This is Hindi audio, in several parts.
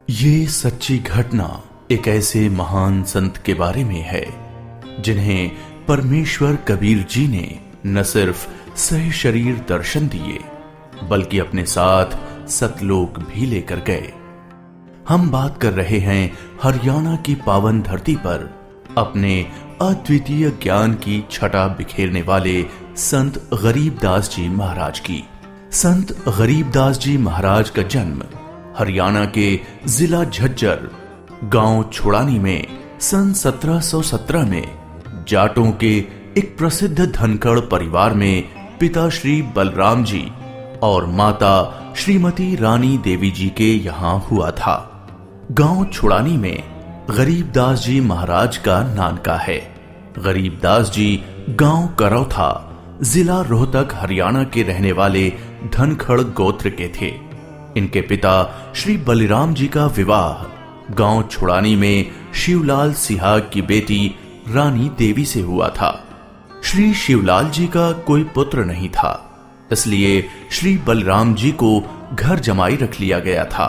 ये सच्ची घटना एक ऐसे महान संत के बारे में है जिन्हें परमेश्वर कबीर जी ने न सिर्फ सह शरीर दर्शन दिए बल्कि अपने साथ सतलोक भी लेकर गए। हम बात कर रहे हैं हरियाणा की पावन धरती पर अपने अद्वितीय ज्ञान की छटा बिखेरने वाले संत गरीबदास जी महाराज की। संत गरीबदास जी महाराज का जन्म हरियाणा के जिला झज्जर गांव छुड़ानी में सन 1717 में जाटों के एक प्रसिद्ध धनखड़ परिवार में पिता श्री बलराम जी और माता श्रीमती रानी देवी जी के यहां हुआ था। गांव छुड़ानी में गरीबदास जी महाराज का नानका है। गरीबदास जी गांव करौथा जिला रोहतक हरियाणा के रहने वाले धनखड़ गोत्र के थे। इनके पिता श्री बलिराम जी का विवाह गांव छुड़ानी में शिवलाल सिहाग की बेटी रानी देवी से हुआ था। श्री शिवलाल जी का कोई पुत्र नहीं था, इसलिए श्री बलराम जी को घर जमाई रख लिया गया था।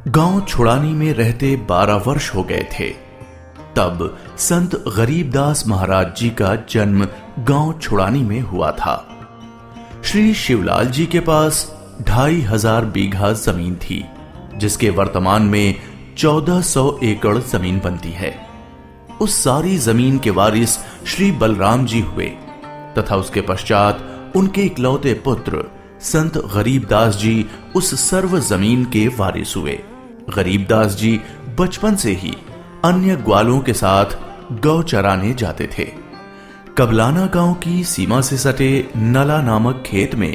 गांव छुड़ानी में रहते 12 वर्ष हो गए थे तब संत गरीबदास महाराज जी का जन्म गांव छुड़ानी में हुआ था। श्री शिवलाल जी के पास 2500 बीघा जमीन थी, जिसके वर्तमान में 1400 एकड़ जमीन बनती है। उस सारी जमीन के वारिस श्री बलराम जी हुए तथा उसके पश्चात उनके इकलौते पुत्र संत गरीबदास जी उस सर्व जमीन के वारिस हुए। गरीबदास जी बचपन से ही अन्य ग्वालों के साथ गौ चराने जाते थे। कबलाना गांव की सीमा से सटे नला नामक खेत में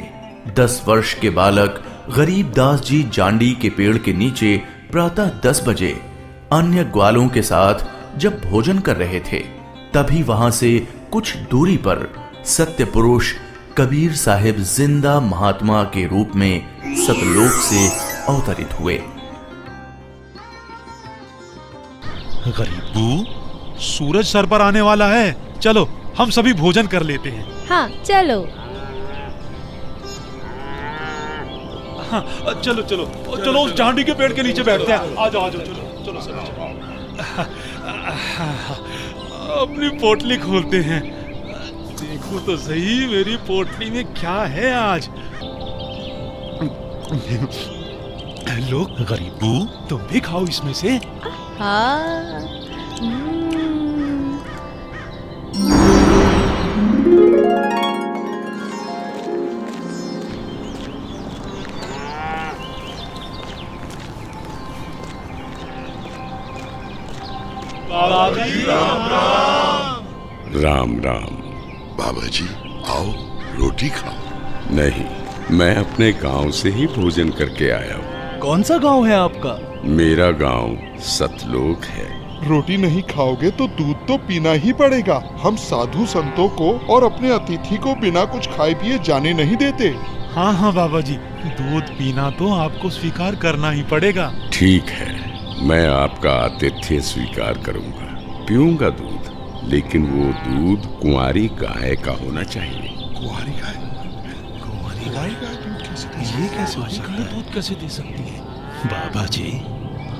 10 वर्ष के बालक गरीबदास जी जांडी के पेड़ के नीचे प्रातः 10 बजे अन्य ग्वालों के साथ जब भोजन कर रहे थे, तभी वहां से कुछ दूरी पर सत्य पुरुष कबीर साहिब जिंदा महात्मा के रूप में सतलोक से अवतरित हुए। गरीबू, सूरज सर पर आने वाला है, चलो हम सभी भोजन कर लेते हैं। हाँ चलो। हाँ, चलो चलो चलो उस जांडी के पेड़ के नीचे बैठते हैं। आ जाओ चलो चलो चलो। अपनी पोटली खोलते हैं, देखो तो सही मेरी पोटली में क्या है आज। लो गरीबू, तुम भी खाओ इसमें से। हाँ। राम राम। बाबा जी आओ, रोटी खाओ। नहीं, मैं अपने गांव से ही भोजन करके आया हूँ। कौन सा गांव है आपका? मेरा गांव सतलोक है। रोटी नहीं खाओगे तो दूध तो पीना ही पड़ेगा। हम साधु संतों को और अपने अतिथि को बिना कुछ खाए पिए जाने नहीं देते। हाँ हाँ बाबा जी, दूध पीना तो आपको स्वीकार करना ही पड़ेगा। ठीक है, मैं आपका आतिथ्य स्वीकार करूंगा, पीऊंगा दूध, लेकिन वो दूध कुंवारी गाय का होना चाहिए। कुंवारी गाय? कुंवारी गाय? ये कैसे हो सकता है? दूध कैसे दे सकती है? बाबा जी,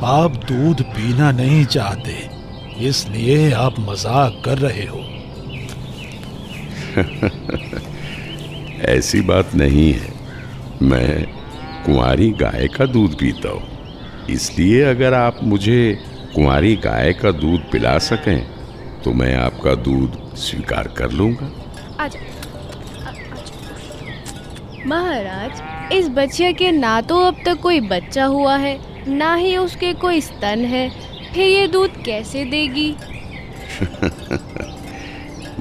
आप दूध पीना नहीं चाहते, इसलिए आप मजाक कर रहे हो। ऐसी बात नहीं है, मैं कुंवारी गाय का दूध पीता हूँ, इसलिए अगर आप मुझे कुंवारी गाय का दूध पिला सकें तो मैं आपका दूध स्वीकार कर लूंगा। आजा। महाराज, इस बच्चे के ना तो अब तक कोई बच्चा हुआ है, ना ही उसके कोई स्तन है, फिर ये दूध कैसे देगी?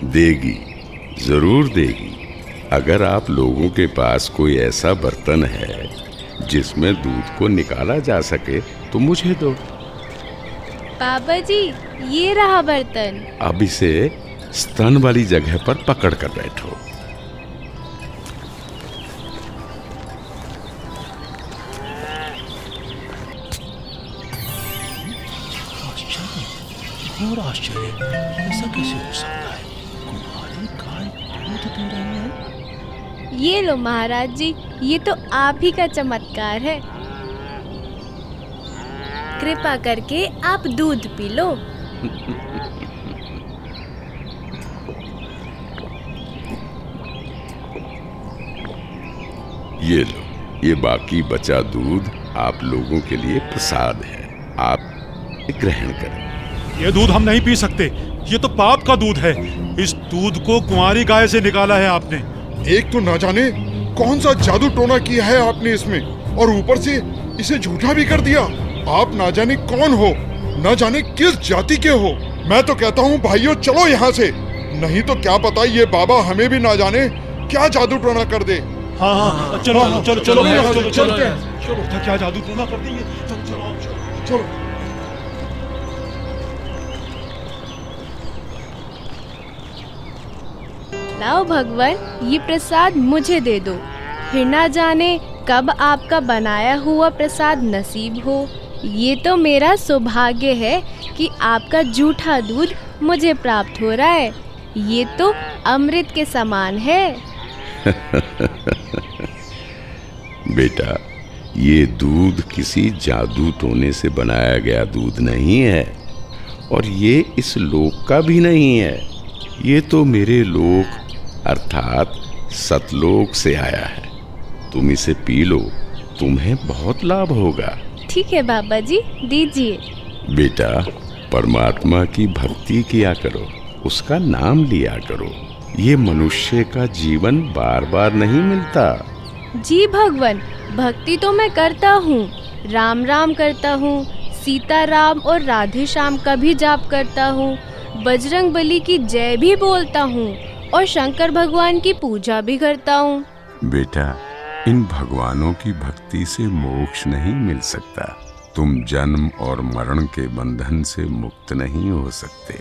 देगी, जरूर देगी। अगर आप लोगों के पास कोई ऐसा बर्तन है जिसमें दूध को निकाला जा सके तो मुझे दो। बाबा जी, ये रहा बर्तन। अब इसे स्तन वाली जगह पर पकड़ कर बैठो। घोर आश्चर्य, ऐसा कैसे हो सकता है? कुंवारी गाय दूध दे रही है। ये लो महाराज जी, ये तो आप ही का चमत्कार है। कृपा करके आप दूध पी लो। ये लो, ये बाकी बचा दूध आप लोगों के लिए प्रसाद है, आप ग्रहण करें। ये दूध हम नहीं पी सकते, ये तो पाप का दूध है। इस दूध को कुंवारी गाय से निकाला है आपने। एक तो ना जाने कौन सा जादू टोना किया है आपने इसमें, और ऊपर से इसे झूठा भी कर दिया। आप ना जाने कौन हो, ना जाने किस जाति के हो। मैं तो कहता हूँ भाइयों चलो यहाँ से, नहीं तो क्या पता ये बाबा हमें भी ना जाने क्या जादू टोना कर दे। हाँ, चलो चलो चलो चलो चलते हैं। चलो, क्या जादू टोना कर देंगे। चलो। लाओ भगवान, ये प्रसाद मुझे दे दो, फिर ना जाने कब आपका बनाया हुआ प्रसाद नसीब हो। ये तो मेरा सौभाग्य है कि आपका जूठा दूध मुझे प्राप्त हो रहा है। ये तो अमृत के समान है। बेटा, ये दूध किसी जादू टोने से बनाया गया दूध नहीं है, और ये इस लोक का भी नहीं है। ये तो मेरे लोक अर्थात सतलोक से आया है। तुम इसे पी लो, तुम्हें बहुत लाभ होगा। ठीक है बाबा जी, दीजिए। बेटा, परमात्मा की भक्ति किया करो, उसका नाम लिया करो। ये मनुष्य का जीवन बार बार नहीं मिलता। जी भगवान, भक्ति तो मैं करता हूँ, राम राम करता हूँ, सीता राम और राधे श्याम का भी जाप करता हूँ, बजरंग बली की जय भी बोलता हूँ और शंकर भगवान की पूजा भी करता हूँ। बेटा, इन भगवानों की भक्ति से मोक्ष नहीं मिल सकता। तुम जन्म और मरण के बंधन से मुक्त नहीं हो सकते।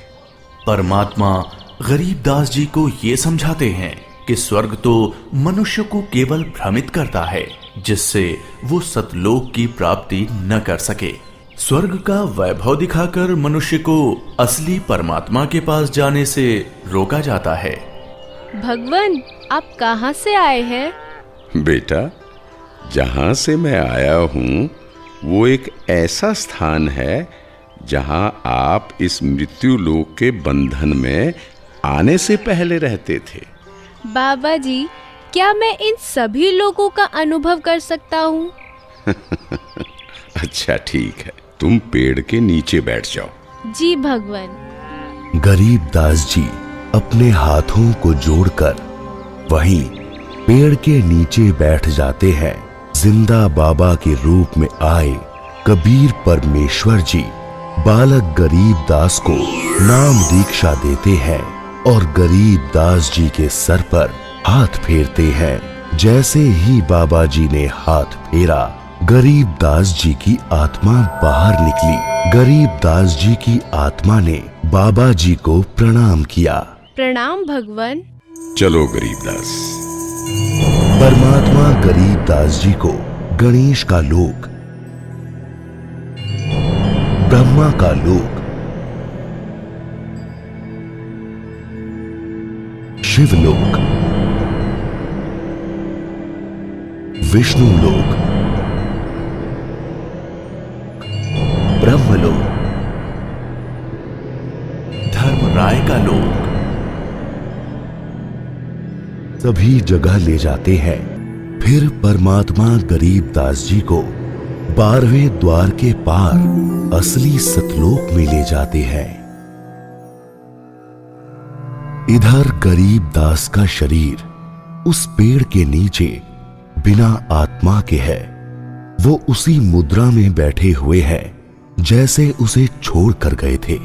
परमात्मा गरीबदास जी को ये समझाते हैं कि स्वर्ग तो मनुष्य को केवल भ्रमित करता है, जिससे वो सतलोक की प्राप्ति न कर सके। स्वर्ग का वैभव दिखाकर मनुष्य को असली परमात्मा के पास जाने से रोका जाता है। भगवान, आप कहाँ से आए हैं? बेटा, जहाँ से मैं आया हूँ वो एक ऐसा स्थान है जहाँ आप इस मृत्यु लोक के बंधन में आने से पहले रहते थे। बाबा जी, क्या मैं इन सभी लोगों का अनुभव कर सकता हूँ? अच्छा ठीक है, तुम पेड़ के नीचे बैठ जाओ। जी भगवान। गरीबदास जी अपने हाथों को जोड़कर वहीं पेड़ के नीचे बैठ जाते हैं। जिंदा बाबा के रूप में आए कबीर परमेश्वर जी बालक गरीबदास को नाम दीक्षा देते हैं और गरीबदास जी के सर पर हाथ फेरते हैं। जैसे ही बाबा जी ने हाथ फेरा, गरीबदास जी की आत्मा बाहर निकली। गरीबदास जी की आत्मा ने बाबा जी को प्रणाम किया। प्रणाम भगवान। चलो गरीबदास। परमात्मा गरीबदास जी को गणेश का लोक, ब्रह्मा का लोक, शिवलोक, विष्णु लोक, ब्रह्मलोक, धर्मराय का लोक, सभी जगह ले जाते हैं। फिर परमात्मा गरीबदास जी को 12वें द्वार के पार असली सतलोक में ले जाते हैं। इधर गरीबदास का शरीर उस पेड़ के नीचे बिना आत्मा के है। वो उसी मुद्रा में बैठे हुए हैं जैसे उसे छोड़ कर गए थे।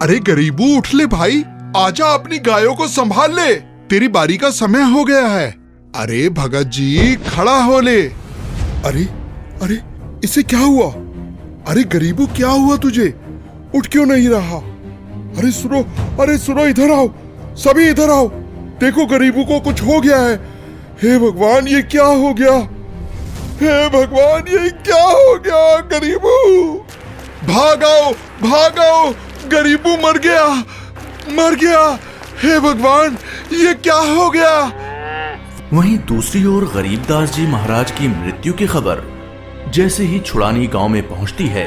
अरे गरीबू, उठ ले भाई, आजा, अपनी गायों को संभाल ले, तेरी बारी का समय हो गया है। अरे भगत जी, खड़ा हो ले। अरे अरे, इसे क्या हुआ? अरे गरीबू, क्या हुआ तुझे? उठ क्यों नहीं रहा? अरे सुनो, अरे सुनो, इधर आओ, सभी इधर आओ। देखो गरीबू को कुछ हो गया है। हे भगवान, ये क्या हो गया? हे भगवान, ये क्या हो गया? गरीबू, भागाओ भागाओ, गरीबू मर गया, मर गया। हे भगवान, ये क्या हो गया? वहीं दूसरी ओर गरीबदास जी महाराज की मृत्यु की खबर जैसे ही छुड़ानी गांव में पहुंचती है,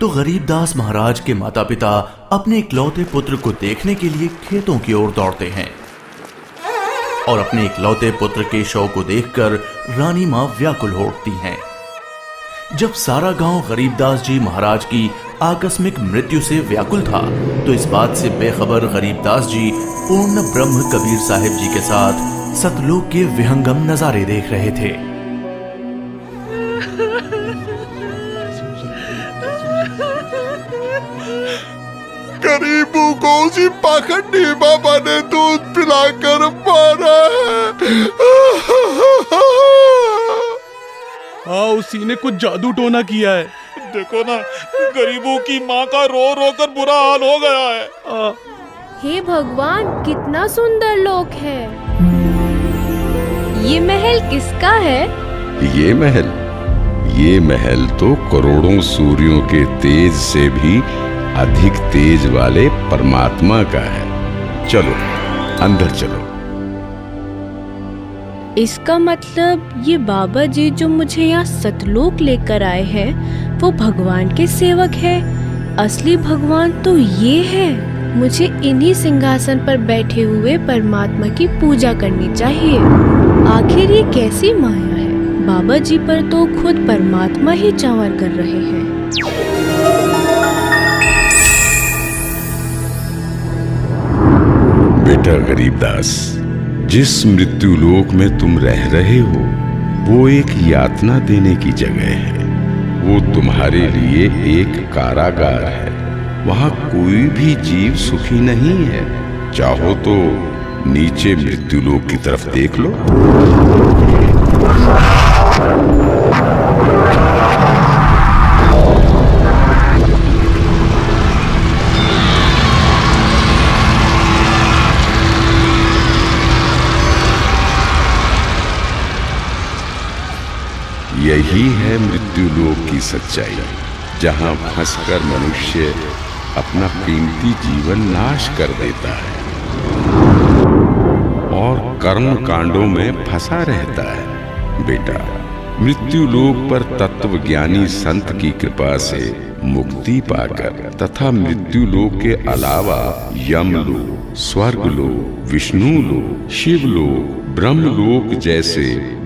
तो गरीबदास महाराज के माता पिता अपने इकलौते पुत्र को देखने के लिए खेतों की ओर दौड़ते हैं और अपने इकलौते पुत्र के शव को देखकर रानी मां व्याकुल हो उठती हैं। जब सारा गांव गरीबदास जी महाराज की आकस्मिक मृत्यु से व्याकुल था, तो इस बात से बेखबर गरीबदास जी पूर्ण ब्रह्म कबीर साहिब जी के साथ सतलोक के विहंगम नजारे देख रहे थे। गरीबों को उसी पाखंडी बाबा ने दूध पिलाकर मारा है। हाँ, उसी ने कुछ जादू टोना किया है। देखो ना, गरीबों की माँ का रो रो कर बुरा हाल हो गया है। हे भगवान, कितना सुंदर लोक है। ये महल किसका है? ये महल तो करोड़ों सूर्यों के तेज से भी अधिक तेज वाले परमात्मा का है। चलो अंदर चलो। इसका मतलब ये बाबा जी जो मुझे यहाँ सतलोक लेकर आए हैं, वो भगवान के सेवक है। असली भगवान तो ये है। मुझे इन्हीं सिंहासन पर बैठे हुए परमात्मा की पूजा करनी चाहिए। आखिर ये कैसी माया है? बाबा जी पर तो खुद परमात्मा ही चावर कर रहे हैं। बेटा गरीबदास, जिस मृत्यु लोक में तुम रह रहे हो वो एक यातना देने की जगह है। वो तुम्हारे लिए एक कारागार है। वहां कोई भी जीव सुखी नहीं है। चाहो तो नीचे मृत्यु लोक की तरफ देख लो। यही है मृत्यु लोक की सच्चाई, जहां फंसकर मनुष्य अपना कीमती जीवन नाश कर देता है और कर्म कांडों में फंसा रहता है। बेटा, मृत्यु लोक पर तत्वज्ञानी संत की कृपा से मुक्ति पाकर तथा मृत्यु लोक के अलावा यमलोक, स्वर्गलोक, विष्णु लोक, शिवलोक, ब्रह्मलोक जैसे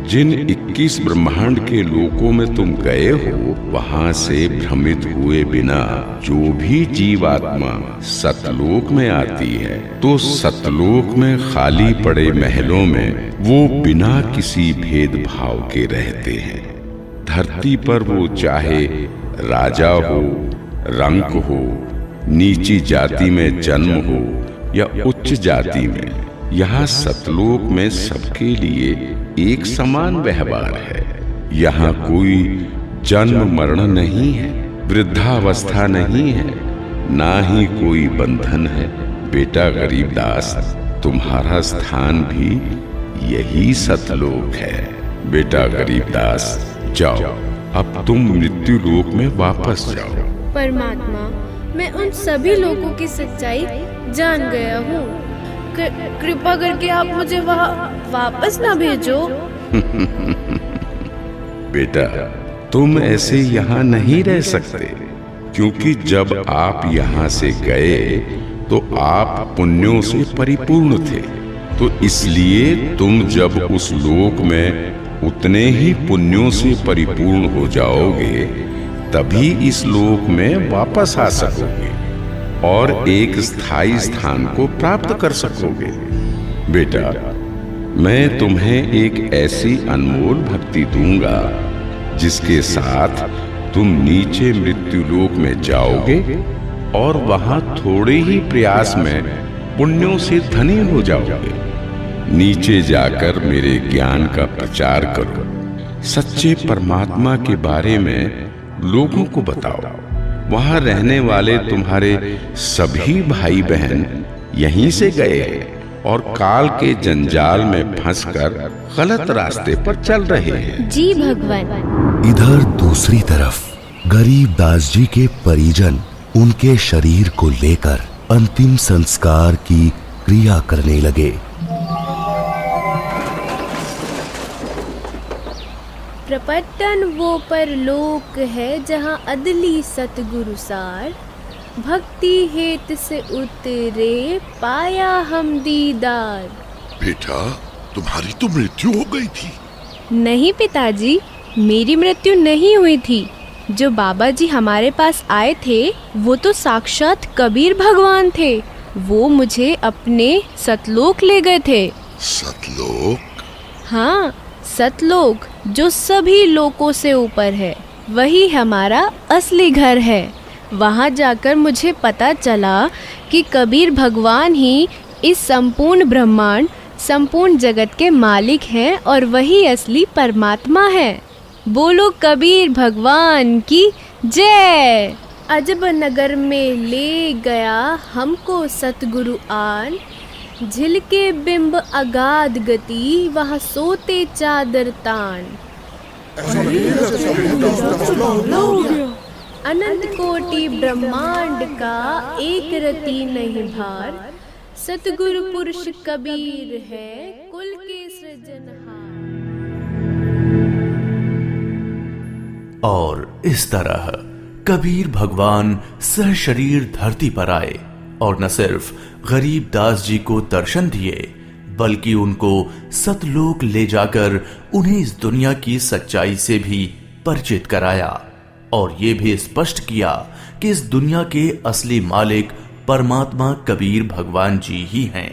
जिन 21 ब्रह्मांड के लोकों में तुम गए हो, वहां से भ्रमित हुए बिना जो भी जीवात्मा सतलोक में आती है, तो सतलोक में खाली पड़े महलों में वो बिना किसी भेदभाव के रहते हैं। धरती पर वो चाहे राजा हो, रंक हो, नीची जाति में जन्म हो या उच्च जाति में, यहाँ सतलोक में सबके लिए एक समान व्यवहार है। यहाँ कोई जन्म मरण नहीं है, वृद्धावस्था नहीं है, ना ही कोई बंधन है। बेटा गरीबदास, तुम्हारा स्थान भी यही सतलोक है। बेटा गरीबदास, जाओ, अब तुम मृत्यु लोक में वापस जाओ। परमात्मा, मैं उन सभी लोगों की सच्चाई जान गया हूँ। कृपा करके आप मुझे वहाँ वापस ना भेजो। बेटा, तुम ऐसे यहाँ नहीं रह सकते, क्योंकि जब आप यहाँ से गए तो आप पुण्यों से परिपूर्ण थे। तो इसलिए तुम जब उस लोक में उतने ही पुण्यों से परिपूर्ण हो जाओगे, तभी इस लोक में वापस आ सकोगे और एक स्थायी स्थान को प्राप्त कर सकोगे। बेटा, मैं तुम्हें एक ऐसी अनमोल भक्ति दूंगा जिसके साथ तुम नीचे मृत्यु लोक में जाओगे और वहां थोड़े ही प्रयास में पुण्यों से धनी हो जाओगे। नीचे जाकर मेरे ज्ञान का प्रचार करो, सच्चे परमात्मा के बारे में लोगों को बताओ। वहां रहने वाले तुम्हारे सभी भाई बहन यहीं से गए हैं और काल के जंजाल में फंसकर गलत रास्ते पर चल रहे हैं। जी भगवान। इधर दूसरी तरफ गरीबदास जी के परिजन उनके शरीर को लेकर अंतिम संस्कार की क्रिया करने लगे। प्रपटन वो परलोक है जहाँ अदली सतगुरु सार, भक्ति हेत से उतरे पाया हम दीदार। बेटा, तुम्हारी तो मृत्यु हो गई थी। नहीं पिताजी, मेरी मृत्यु नहीं हुई थी। जो बाबा जी हमारे पास आए थे वो तो साक्षात कबीर भगवान थे। वो मुझे अपने सतलोक ले गए थे। सतलोक? हाँ, सतलोक जो सभी लोकों से ऊपर है, वही हमारा असली घर है। वहाँ जाकर मुझे पता चला कि कबीर भगवान ही इस संपूर्ण ब्रह्मांड, संपूर्ण जगत के मालिक हैं और वही असली परमात्मा है। बोलो कबीर भगवान की जय। अजब नगर में ले गया हमको सतगुरु आन, झिलके बिंब अगाध गति वहाँ सोते चादर तान। अनंत कोटि ब्रह्मांड का एक रति नहीं भार, सतगुरु पुरुष कबीर है कुल के सृजनहार। और इस तरह कबीर भगवान सहशरीर धरती पर आए और न सिर्फ गरीब दास जी को दर्शन दिए, बल्कि उनको सतलोक ले जाकर उन्हें इस दुनिया की सच्चाई से भी परिचित कराया और ये भी स्पष्ट किया कि इस दुनिया के असली मालिक परमात्मा कबीर भगवान जी ही हैं।